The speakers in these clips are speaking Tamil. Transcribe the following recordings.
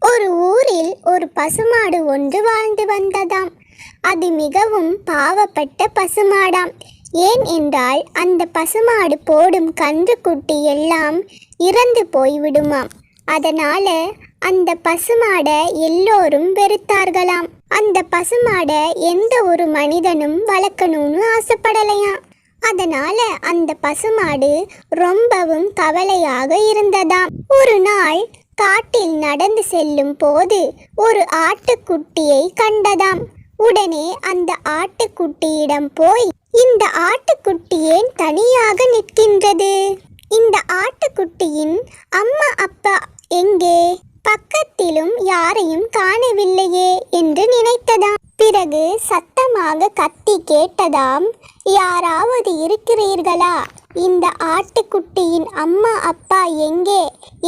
ஒரு ஊரில் ஒரு பசுமாடு ஒன்று வாழ்ந்து வந்ததாம். அது மிகவும் பாவப்பட்ட பசுமாடாம். ஏன் என்றால் அந்த பசுமாடு போடும் கன்றுக்குட்டி எல்லாம் இறந்து போய்விடுமாம். அதனால அந்த பசுமாடை எல்லோரும் வெறுத்தார்களாம். அந்த பசுமாடை எந்த ஒரு மனிதனும் வளர்க்கணும்னு ஆசைப்படலையாம். அதனால அந்த பசுமாடு ரொம்பவும் கவலையாக இருந்ததாம். ஒரு நாள் காட்டில் நடந்து செல்லும் போது ஒரு ஆட்டுக்குட்டியை கண்டதாம். உடனே அந்த ஆட்டுக்குட்டியிடம் போய், இந்த ஆட்டுக்குட்டி ஏன் தனியாக நிற்கின்றது? இந்த ஆட்டுக்குட்டியின் அம்மா அப்பா எங்கே? பக்கத்திலும் யாரையும் காணவில்லையே என்று நினைத்ததாம். பிறகு சத்தமாக கத்தி கேட்டதாம், யாராவது இருக்கிறீர்களா? இந்த ஆட்டுக்குட்டியின் அம்மா அப்பா எங்கே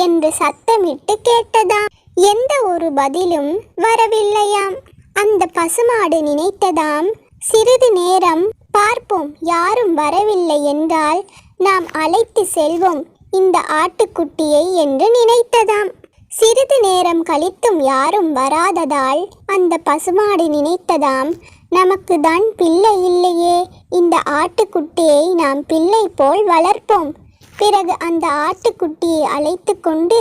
என்று சத்தமிட்டு கேட்டதாம். எந்த ஒரு பதிலும் வரவில்லையாம். அந்த பசுமாடு நினைத்ததாம், சிறிது நேரம் பார்ப்போம், யாரும் வரவில்லை என்றால் நாம் அழைத்து செல்வோம் இந்த ஆட்டுக்குட்டியை என்று நினைத்ததாம். சிறிது நேரம் கழித்தும் யாரும் வராததால் அந்த பசுமாடு நினைத்ததாம், நமக்கு தான் பிள்ளை இல்லையே, இந்த ஆட்டுக்குட்டியை நாம் பிள்ளை போல் வளர்ப்போம். பிறகு அந்த ஆட்டுக்குட்டியை அழைத்து கொண்டு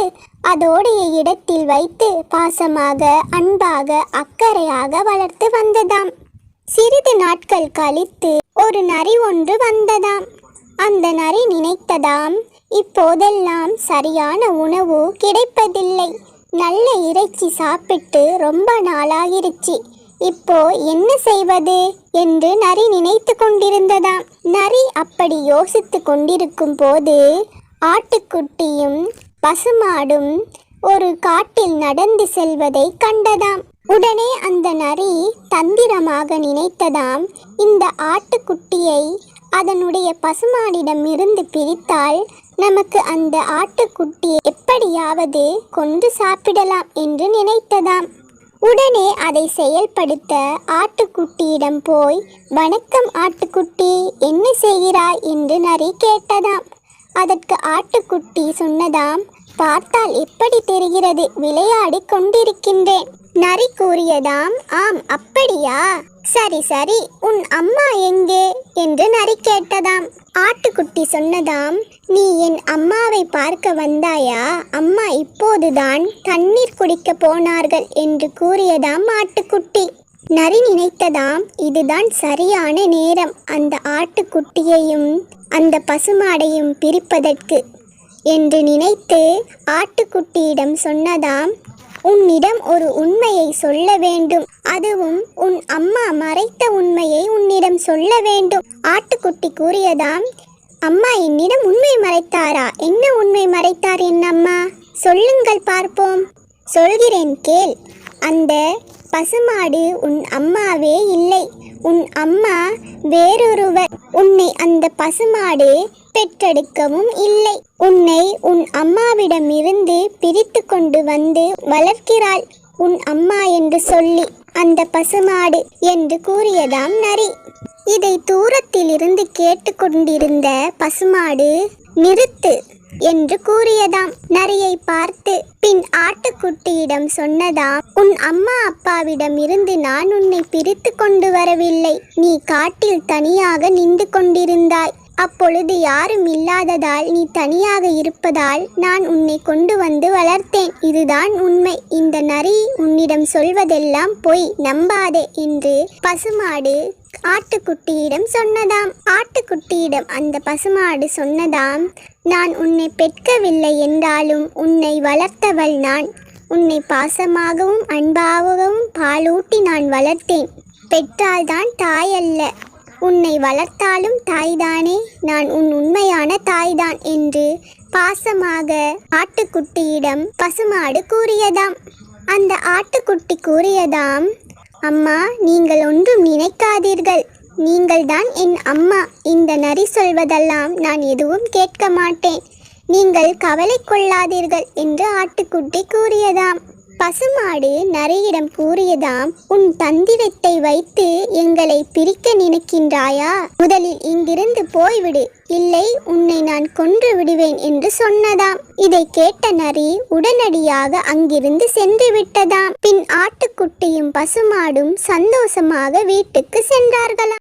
அதோடைய இடத்தில் வைத்து பாசமாக, அன்பாக, அக்கறையாக வளர்த்து வந்ததாம். சிறிது நாட்கள் கழித்து ஒரு நரி ஒன்று வந்ததாம். அந்த நரி நினைத்ததாம், இப்போதெல்லாம் சரியான உணவு கிடைப்பதில்லை, நல்ல இறைச்சி சாப்பிட்டு ரொம்ப நாளாகிருச்சு, இப்போ என்ன செய்வது என்று நரி நினைத்து கொண்டிருந்ததாம். நரி அப்படி யோசித்து கொண்டிருக்கும் போது ஆட்டுக்குட்டியும் பசுமாடும் ஒரு காட்டில் நடந்து செல்வதை கண்டதாம். உடனே அந்த நரி தந்திரமாக நினைத்ததாம், இந்த ஆட்டுக்குட்டியை அதனுடைய பசுமாடிடமிருந்து பிரித்தால் நமக்கு அந்த ஆட்டுக்குட்டியை எப்படியாவது கொண்டு சாப்பிடலாம் என்று நினைத்ததாம். உடனே அதை செயல்படுத்த ஆட்டுக்குட்டியிடம் போய், வணக்கம் ஆட்டுக்குட்டி, என்ன செய்கிறாய் என்று நரி கேட்டதாம். அதற்கு ஆட்டுக்குட்டி சொன்னதாம், பார்த்தால் எப்படி தெரிகிறது, விளையாடி கொண்டிருக்கின்றேன். நரி கூறியதாம், ஆம் அப்படியா, சரி சரி, உன் அம்மா எங்கே என்று நரி கேட்டதாம். ஆட்டுக்குட்டி சொன்னதாம், நீ என் அம்மாவை பார்க்க வந்தாயா? அம்மா இப்போதுதான் தண்ணீர் குடிக்க போனார்கள் என்று கூறியதாம் ஆட்டுக்குட்டி. நரி நினைத்ததாம், இதுதான் சரியான நேரம் அந்த ஆட்டுக்குட்டியையும் அந்த பசுமாடையும் பிரிப்பதற்கு என்று நினைத்து ஆட்டுக்குட்டியிடம் சொன்னதாம், உன்னிடம் ஒரு உண்மையை சொல்ல வேண்டும், அதுவும் உன் அம்மா மறைத்த உண்மையை உன்னிடம் சொல்ல வேண்டும். ஆட்டுக்குட்டி கூறியதாம், அம்மா என்னிடம் உண்மை மறைத்தாரா? என்ன உண்மை மறைத்தார் என் அம்மா? சொல்லுங்கள் பார்ப்போம். சொல்கிறேன் கேள். அந்த பசுமாடு உன் அம்மாவே இல்லை, உன் அம்மா வேறொருவர். உன்னை அந்த பசுமாடு பெற்றெடுக்கவும் இல்லை. உன்னை உன் அம்மாவிடமிருந்து பிரித்து கொண்டு வந்து வளர்க்கிறாள் உன் அம்மா என்று சொல்லி அந்த பசுமாடு என்று கூறியதாம் நரி. இதை தூரத்தில் இருந்து கேட்டுக்கொண்டிருந்த பசுமாடு, நிறுத்து என்று கூறியதாம் நரியை பார்த்து. பின் ஆட்டுக்குட்டியிடம் சொன்னதாம், உன் அம்மா அப்பாவிடம் இருந்து நான் உன்னை பிரித்து கொண்டு வரவில்லை, நீ காட்டில் தனியாக நின்று கொண்டிருந்தாய், அப்பொழுது யாரும் இல்லாததால் நீ தனியாக இருப்பதால் நான் உன்னை கொண்டு வந்து வளர்த்தேன், இதுதான் உண்மை. இந்த நரி உன்னிடம் சொல்வதெல்லாம் பொய், நம்பாதே என்று பசுமாடு ஆட்டுக்குட்டியிடம் சொன்னதாம். ஆட்டுக்குட்டியிடம் அந்த பசுமாடு சொன்னதாம், நான் உன்னை பெற்கவில்லை என்றாலும் உன்னை வளர்த்தவள் நான். உன்னை பாசமாகவும் அன்பாகவும் பாலூட்டி நான் வளர்த்தேன். பெற்றால்தான் தாய் அல்ல, உன்னை வளர்த்தாலும் தாய்தானே, நான் உன் உண்மையான தாய்தான் என்று பாசமாக ஆட்டுக்குட்டியிடம் பசுமாடு கூறியதாம். அந்த ஆட்டுக்குட்டி கூறியதாம், அம்மா, நீங்கள் ஒன்றும் நினைக்காதீர்கள், நீங்கள் தான் என் அம்மா. இந்த நரி சொல்வதெல்லாம் நான் எதுவும் கேட்க மாட்டேன், நீங்கள் கவலை கொள்ளாதீர்கள் என்று ஆட்டுக்குட்டி கூறியதாம். பசுமாடு நரியிடம் கூறியதாம், உன் தந்திரத்தை வைத்து எங்களை பிரிக்க நினைக்கின்றாயா? முதலில் இங்கிருந்து போய்விடு, இல்லை உன்னை நான் கொன்று விடுவேன் என்று சொன்னதாம். இதை கேட்ட நரி உடனடியாக அங்கிருந்து சென்று விட்டதாம். பின் ஆட்டுக்குட்டியும் பசுமாடும் சந்தோஷமாக வீட்டுக்கு சென்றார்களாம்.